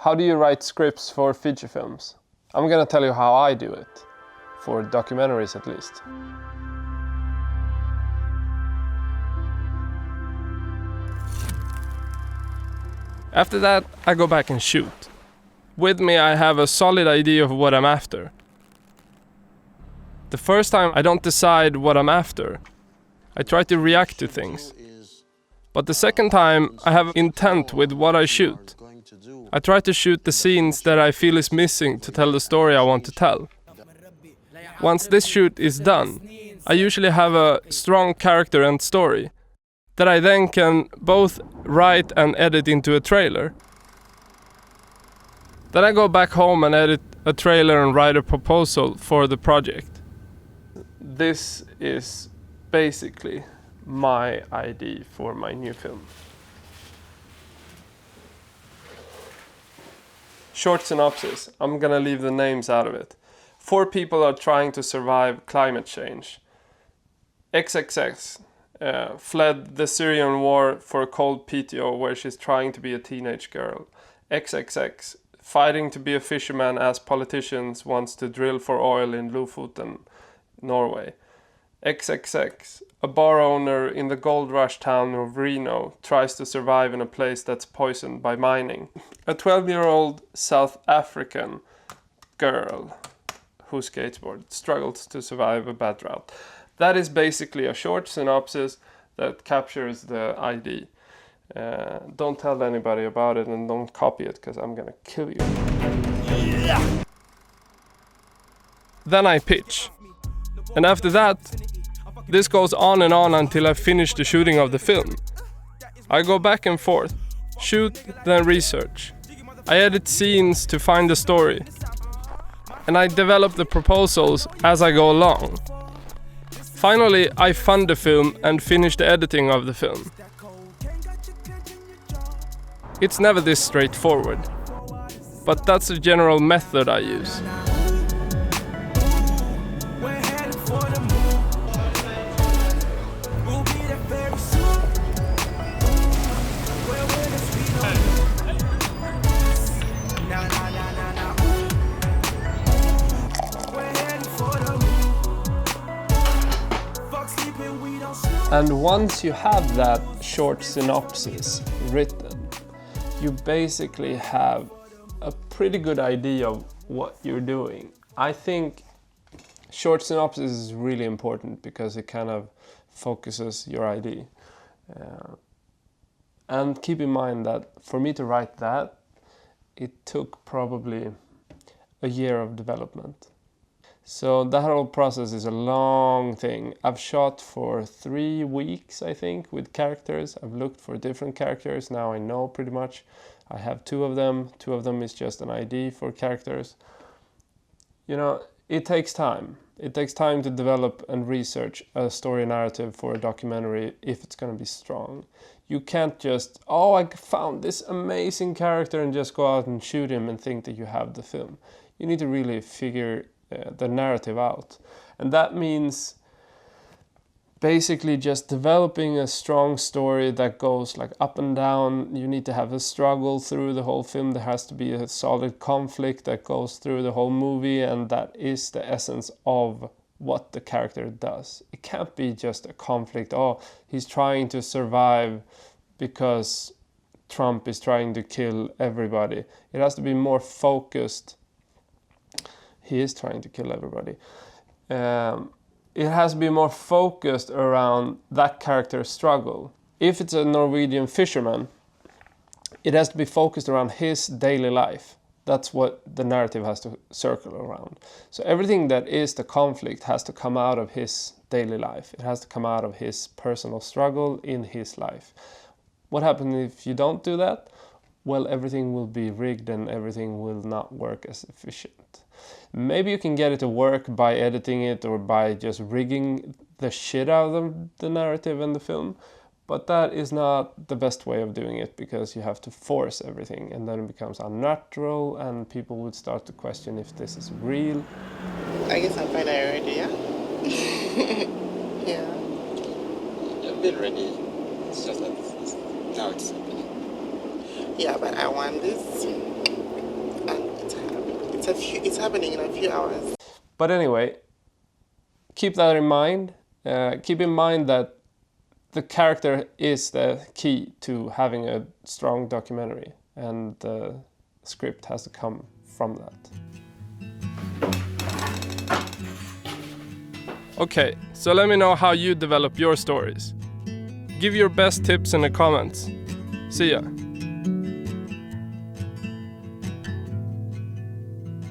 How do you write scripts for feature films? I'm gonna tell you how I do it, for documentaries at least. After that, I go back and shoot. With me, I have a solid idea of what I'm after. The first time, I don't decide what I'm after. I try to react to things. But the second time, I have intent with what I shoot. I try to shoot the scenes that I feel is missing to tell the story I want to tell. Once this shoot is done, I usually have a strong character and story that I then can both write and edit into a trailer. Then I go back home and edit a trailer and write a proposal for the project. This is basically my idea for my new film. Short synopsis. I'm gonna leave the names out of it. 4 people are trying to survive climate change. XXX fled the Syrian war for a cold PTO where she's trying to be a teenage girl. XXX fighting to be a fisherman as politicians wants to drill for oil in Lofoten, Norway. XXX, a bar owner in the gold rush town of Reno, tries to survive in a place that's poisoned by mining. A 12-year-old South African girl who skateboards struggles to survive a bad drought. That is basically a short synopsis that captures the idea. Don't tell anybody about it and don't copy it because I'm gonna kill you. Yeah. Then I pitch. And after that, this goes on and on until I finish the shooting of the film. I go back and forth, shoot, then research. I edit scenes to find the story. And I develop the proposals as I go along. Finally, I fund the film and finish the editing of the film. It's never this straightforward, but that's the general method I use. And once you have that short synopsis written, you basically have a pretty good idea of what you're doing. I think short synopsis is really important because it kind of focuses your idea. And keep in mind that for me to write that, it took probably a year of development. So that whole process is a long thing. I've shot for 3 weeks, I think, with characters. I've looked for different characters. Now I know pretty much. I have 2 of them. 2 of them is just an ID for characters. You know, it takes time. It takes time to develop and research a story narrative for a documentary if it's going to be strong. You can't just, oh, I found this amazing character and just go out and shoot him and think that you have the film. You need to really figure the narrative out. And that means basically just developing a strong story that goes like up and down. You need to have a struggle through the whole film. There has to be a solid conflict that goes through the whole movie, and that is the essence of what the character does. It can't be just a conflict. Oh, he's trying to survive because Trump is trying to kill everybody. It has to be more focused. He is trying to kill everybody. It has to be more focused around that character's struggle. If it's a Norwegian fisherman, it has to be focused around his daily life. That's what the narrative has to circle around. So everything that is the conflict has to come out of his daily life. It has to come out of his personal struggle in his life. What happens if you don't do that? Well, everything will be rigged and everything will not work as efficient. Maybe you can get it to work by editing it or by just rigging the shit out of the narrative and the film. But that is not the best way of doing it, because you have to force everything and then it becomes unnatural and people would start to question if this is real. I guess I'm finally ready, yeah? Yeah. I've been ready. It's just that now it's... Yeah, but I want this It's happening in a few hours. But anyway, keep that in mind. Keep in mind that the character is the key to having a strong documentary, and the script has to come from that. Okay, so let me know how you develop your stories. Give your best tips in the comments. See ya!